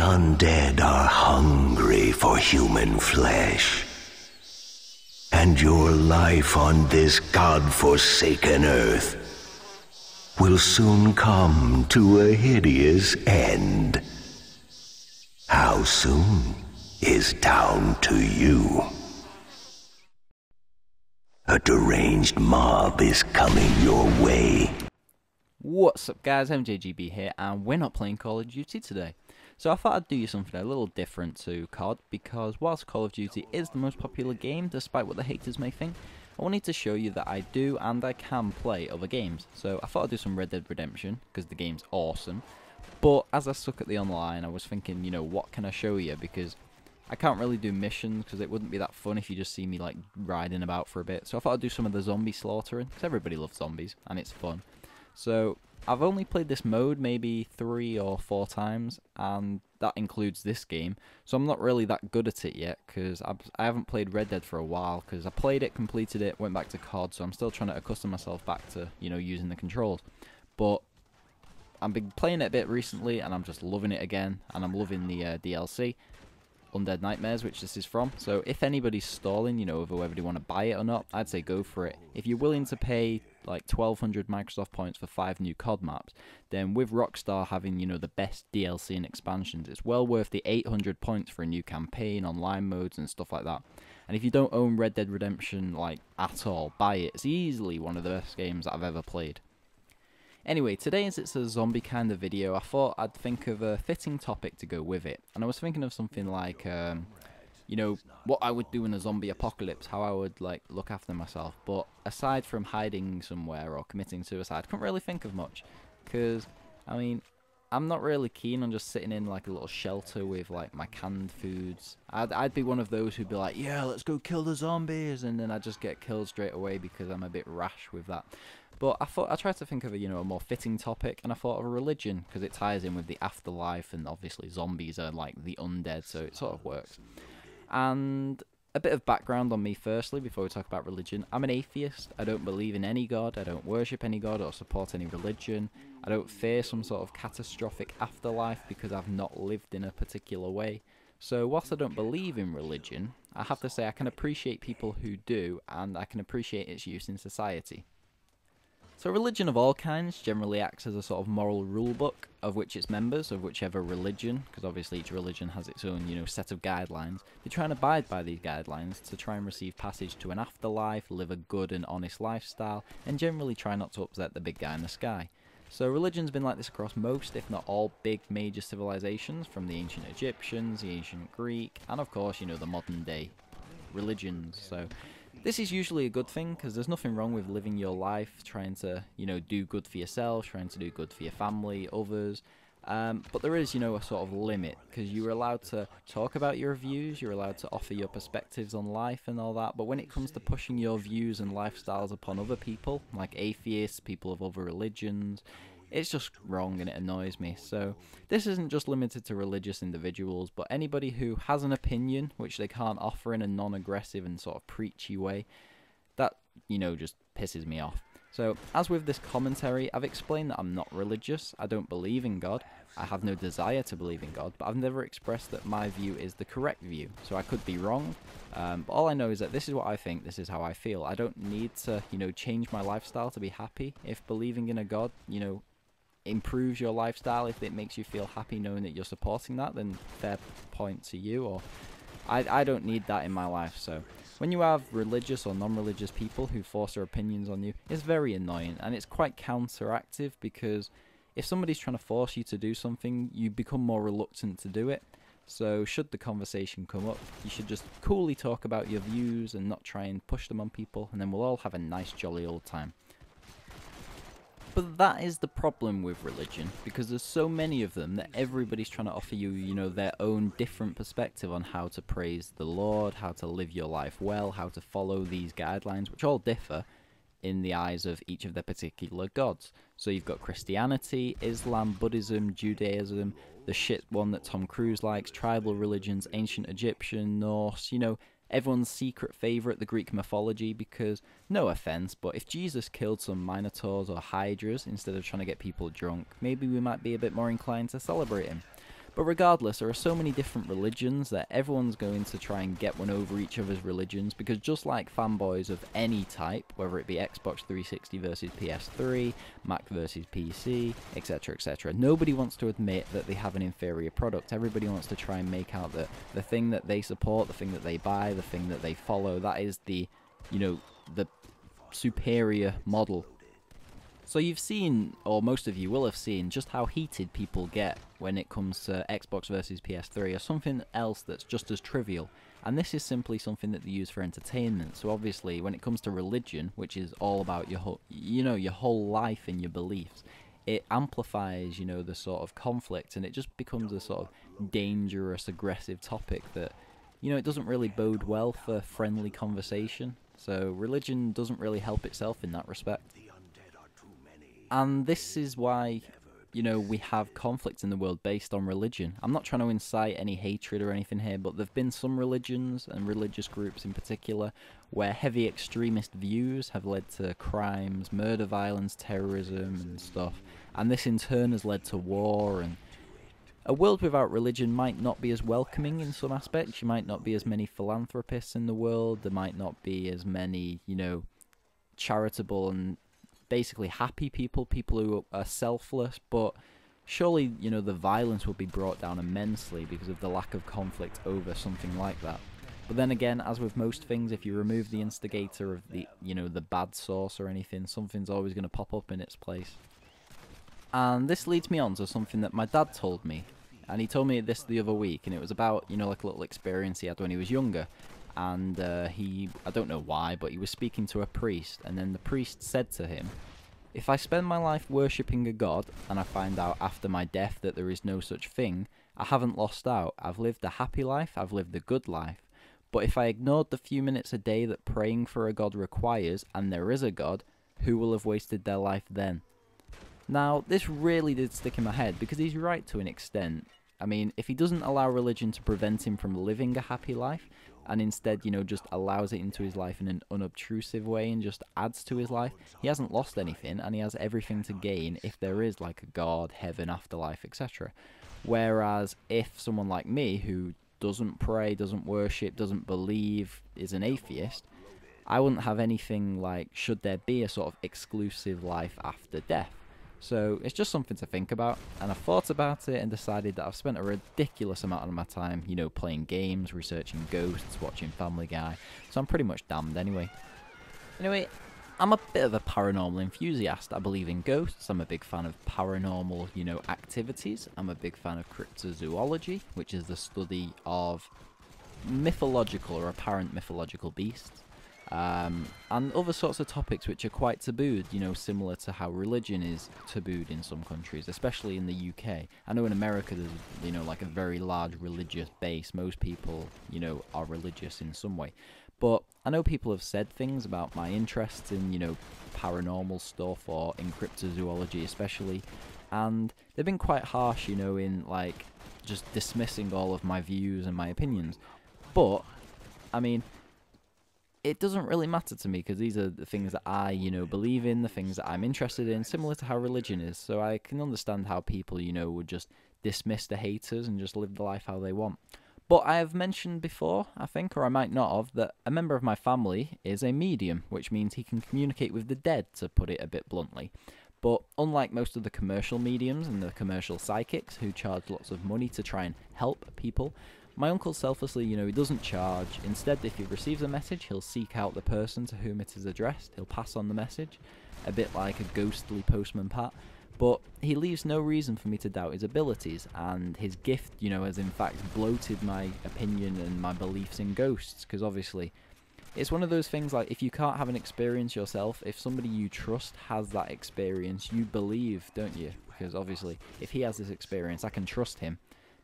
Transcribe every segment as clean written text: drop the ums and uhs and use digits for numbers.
undead are hungry for human flesh, and your life on this god-forsaken earth will soon come to a hideous end. How soon is down to you. A deranged mob is coming your way. What's up guys, MJGB here, and we're not playing Call of Duty today. So I thought I'd do something a little different to COD, because whilst Call of Duty is the most popular game, despite what the haters may think, I wanted to show you that I do and I can play other games. So I thought I'd do some Red Dead Redemption, because the game's awesome. But as I stuck at the online, I was thinking, you know, what can I show you, because I can't really do missions, because it wouldn't be that fun if you just see me like riding about for a bit. So I thought I'd do some of the zombie slaughtering, because everybody loves zombies, and it's fun. So I've only played this mode maybe 3 or 4 times, and that includes this game. So I'm not really that good at it yet, because I haven't played Red Dead for a while, because I played it, completed it, went back to COD, so I'm still trying to accustom myself back to, you know, using the controls. But I've been playing it a bit recently, and I'm just loving it again, and I'm loving the DLC. Undead Nightmares, which this is from. So if anybody's stalling, you know, over whether they want to buy it or not, I'd say go for it. If you're willing to pay like 1200 Microsoft points for 5 new COD maps, then with Rockstar having, you know, the best DLC and expansions, it's well worth the 800 points for a new campaign, online modes and stuff like that. And if you don't own Red Dead Redemption like at all, buy it. It's easily one of the best games that I've ever played. Anyway, today as it's a zombie kind of video, I thought I'd think of a fitting topic to go with it. And I was thinking of something like, you know, what I would do in a zombie apocalypse, how I would like look after myself. But aside from hiding somewhere or committing suicide, I couldn't really think of much. Because, I mean, I'm not really keen on just sitting in like a little shelter with like my canned foods. I'd be one of those who'd be like, yeah, let's go kill the zombies, and then I'd just get killed straight away because I'm a bit rash with that. But I tried to think of a, you know, a more fitting topic, and I thought of a religion, because it ties in with the afterlife, and obviously zombies are like the undead, so it sort of works. And a bit of background on me firstly, before we talk about religion. I'm an atheist. I don't believe in any god, I don't worship any god or support any religion. I don't fear some sort of catastrophic afterlife, because I've not lived in a particular way. So whilst I don't believe in religion, I have to say I can appreciate people who do, and I can appreciate its use in society. So religion of all kinds generally acts as a sort of moral rule book of which its members of whichever religion, because obviously each religion has its own, you know, set of guidelines, they try and abide by these guidelines to try and receive passage to an afterlife, live a good and honest lifestyle, and generally try not to upset the big guy in the sky. So religion's been like this across most, if not all, big major civilizations, from the ancient Egyptians, the ancient Greek, and of course, you know, the modern day religions. So this is usually a good thing, because there's nothing wrong with living your life, trying to, you know, do good for yourself, trying to do good for your family, others. But there is, you know, a sort of limit, because you're allowed to talk about your views, you're allowed to offer your perspectives on life and all that, but when it comes to pushing your views and lifestyles upon other people, like atheists, people of other religions, it's just wrong and it annoys me. So this isn't just limited to religious individuals, but anybody who has an opinion which they can't offer in a non-aggressive and sort of preachy way, that, you know, just pisses me off. So as with this commentary, I've explained that I'm not religious, I don't believe in God, I have no desire to believe in God, but I've never expressed that my view is the correct view. So I could be wrong, but all I know is that this is what I think, this is how I feel. I don't need to, you know, change my lifestyle to be happy. If believing in a God, you know, improves your lifestyle, if it makes you feel happy knowing that you're supporting that, then fair point to you. Or I don't need that in my life. So when you have religious or non-religious people who force their opinions on you, it's very annoying, and it's quite counteractive, because if somebody's trying to force you to do something, you become more reluctant to do it. So should the conversation come up, you should just coolly talk about your views and not try and push them on people, and then we'll all have a nice jolly old time. But that is the problem with religion, because there's so many of them that everybody's trying to offer you, you know, their own different perspective on how to praise the Lord, how to live your life well, how to follow these guidelines, which all differ in the eyes of each of their particular gods. So you've got Christianity, Islam, Buddhism, Judaism, the shit one that Tom Cruise likes, tribal religions, ancient Egyptian, Norse, you know, everyone's secret favourite, the Greek mythology, because, no offence, but if Jesus killed some minotaurs or hydras instead of trying to get people drunk, maybe we might be a bit more inclined to celebrate him. But regardless, there are so many different religions that everyone's going to try and get one over each other's religions, because just like fanboys of any type, whether it be Xbox 360 versus PS3, Mac versus PC, etc, etc, nobody wants to admit that they have an inferior product. Everybody wants to try and make out that the thing that they support, the thing that they buy, the thing that they follow, that is the, you know, the superior model. So you've seen, or most of you will have seen, just how heated people get when it comes to Xbox versus PS3 or something else that's just as trivial. And this is simply something that they use for entertainment. So obviously, when it comes to religion, which is all about your whole, your whole life and your beliefs, it amplifies, the sort of conflict, and it just becomes a sort of dangerous, aggressive topic that, it doesn't really bode well for friendly conversation. So religion doesn't really help itself in that respect. And this is why, we have conflict in the world based on religion. I'm not trying to incite any hatred or anything here, but there have been some religions and religious groups in particular where heavy extremist views have led to crimes, murder, violence, terrorism and stuff. And this in turn has led to war. And a world without religion might not be as welcoming in some aspects. You might not be as many philanthropists in the world. There might not be as many, charitable and basically happy people who are selfless, but surely, the violence will be brought down immensely because of the lack of conflict over something like that. But then again, as with most things, if you remove the instigator of the, the bad source or anything, something's always going to pop up in its place. And this leads me on to something that my dad told me, and he told me this the other week, and it was about, like a little experience he had when he was younger. And I don't know why, but he was speaking to a priest, and then the priest said to him, "If I spend my life worshipping a god, and I find out after my death that there is no such thing, I haven't lost out. I've lived a happy life, I've lived a good life. But if I ignored the few minutes a day that praying for a god requires, and there is a god, who will have wasted their life then?" Now, this really did stick in my head, because he's right to an extent. I mean, if he doesn't allow religion to prevent him from living a happy life, and instead, just allows it into his life in an unobtrusive way and just adds to his life, he hasn't lost anything, and he has everything to gain if there is like a god, heaven, afterlife, etc. Whereas if someone like me, who doesn't pray, doesn't worship, doesn't believe, is an atheist, I wouldn't have anything like, should there be a sort of exclusive life after death? So it's just something to think about, and I thought about it and decided that I've spent a ridiculous amount of my time, playing games, researching ghosts, watching Family Guy, so I'm pretty much damned anyway. Anyway, I'm a bit of a paranormal enthusiast. I believe in ghosts, I'm a big fan of paranormal, activities, I'm a big fan of cryptozoology, which is the study of mythological or apparent mythological beasts. And other sorts of topics which are quite tabooed, similar to how religion is tabooed in some countries, especially in the UK. I know in America there's, like a very large religious base. Most people, are religious in some way. But I know people have said things about my interests in, paranormal stuff or in cryptozoology especially. And they've been quite harsh, in, like, just dismissing all of my views and my opinions. But, I mean, it doesn't really matter to me, because these are the things that I, believe in, the things that I'm interested in, similar to how religion is. So I can understand how people, would just dismiss the haters and just live the life how they want. But I have mentioned before, I think, or I might not have, that a member of my family is a medium, which means he can communicate with the dead, to put it a bit bluntly. But unlike most of the commercial mediums and the commercial psychics who charge lots of money to try and help people, my uncle selflessly, he doesn't charge. Instead, if he receives a message, he'll seek out the person to whom it is addressed. He'll pass on the message, a bit like a ghostly postman Pat. But he leaves no reason for me to doubt his abilities, and his gift, has in fact bloated my opinion and my beliefs in ghosts, because obviously it's one of those things like, if you can't have an experience yourself, if somebody you trust has that experience, you believe, don't you? Because obviously, if he has this experience, I can trust him,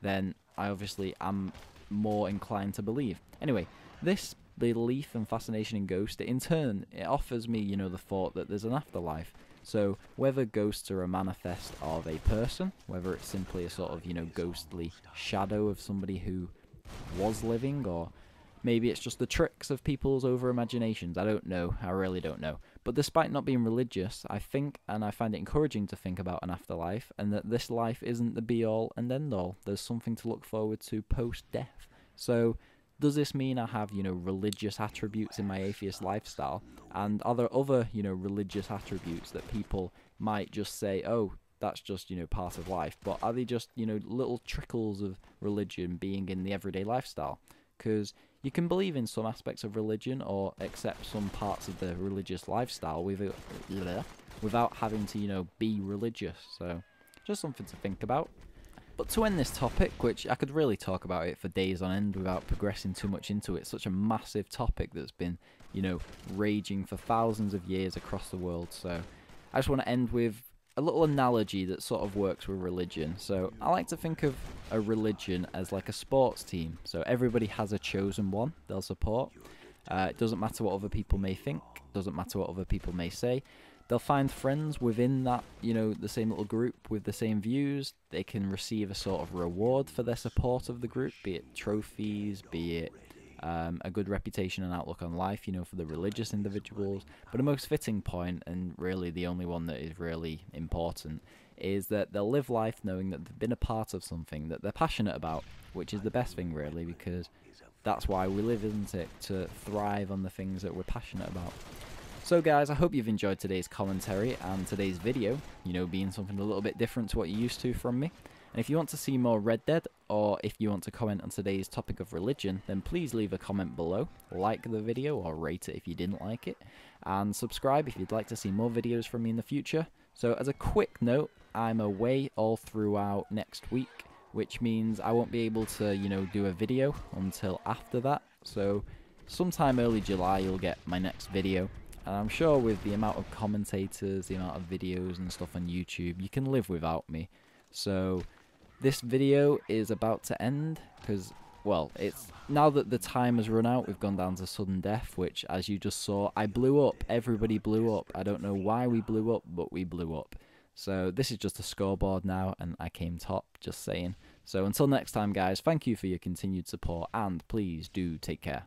then I obviously am more inclined to believe. Anyway, this belief and fascination in ghosts, in turn, it offers me, the thought that there's an afterlife. So whether ghosts are a manifest of a person, whether it's simply a sort of, ghostly shadow of somebody who was living, or Maybe it's just the tricks of people's over imaginations. I don't know. I really don't know. But despite not being religious, I think, and I find it encouraging to think about an afterlife, and that this life isn't the be-all and end-all. There's something to look forward to post-death. So, does this mean I have, religious attributes in my atheist lifestyle? And are there other, religious attributes that people might just say, oh, that's just, part of life? But are they just, little trickles of religion being in the everyday lifestyle? Because you can believe in some aspects of religion or accept some parts of the religious lifestyle without having to, be religious. So, just something to think about. But to end this topic, which I could really talk about it for days on end without progressing too much into it, such a massive topic that's been, raging for thousands of years across the world. So, I just want to end with a little analogy that sort of works with religion. So I like to think of a religion as like a sports team. So everybody has a chosen one they'll support. It doesn't matter what other people may think. Doesn't matter what other people may say. They'll find friends within that, the same little group with the same views. They can receive a sort of reward for their support of the group, be it trophies, be it a good reputation and outlook on life, for the religious individuals. But the most fitting point, and really the only one that is really important, is that they'll live life knowing that they've been a part of something that they're passionate about, which is the best thing, really, because that's why we live, isn't it? To thrive on the things that we're passionate about. So guys, I hope you've enjoyed today's commentary and today's video, being something a little bit different to what you're used to from me. And if you want to see more Red Dead, or if you want to comment on today's topic of religion, then please leave a comment below, like the video or rate it if you didn't like it, and subscribe if you'd like to see more videos from me in the future. So as a quick note, I'm away all throughout next week, which means I won't be able to, do a video until after that. So sometime early July you'll get my next video. And I'm sure with the amount of commentators, the amount of videos and stuff on YouTube, you can live without me. So this video is about to end because, well, it's now that the time has run out, we've gone down to sudden death, which, as you just saw, I blew up. Everybody blew up. I don't know why we blew up, but we blew up. So this is just a scoreboard now, and I came top, just saying. So until next time, guys, thank you for your continued support, and please do take care.